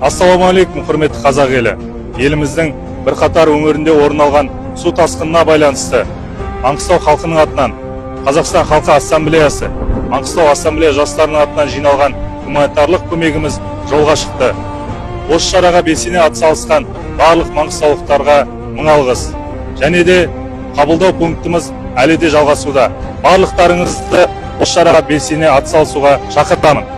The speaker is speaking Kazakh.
Ассалаумағалейкум, құрметті қазақ елі. Еліміздің бірқатар өңірінде орын алған су тасқынына байланысты Маңғыстау халқының атынан Қазақстан Халқы Ассамблеясы, Маңғыстау Ассамблея жастарының атынан жиналған гуманитарлық көмегіміз жолға шықты. Осы шараға белсене атсалысқан барлық маңғыстаулықтарға мың алғыс. Және де қабылдау пунктіміз әлі де жалғасуда. Барлықтарыңызды осы шараға белсене атсалысуға шақыртамын.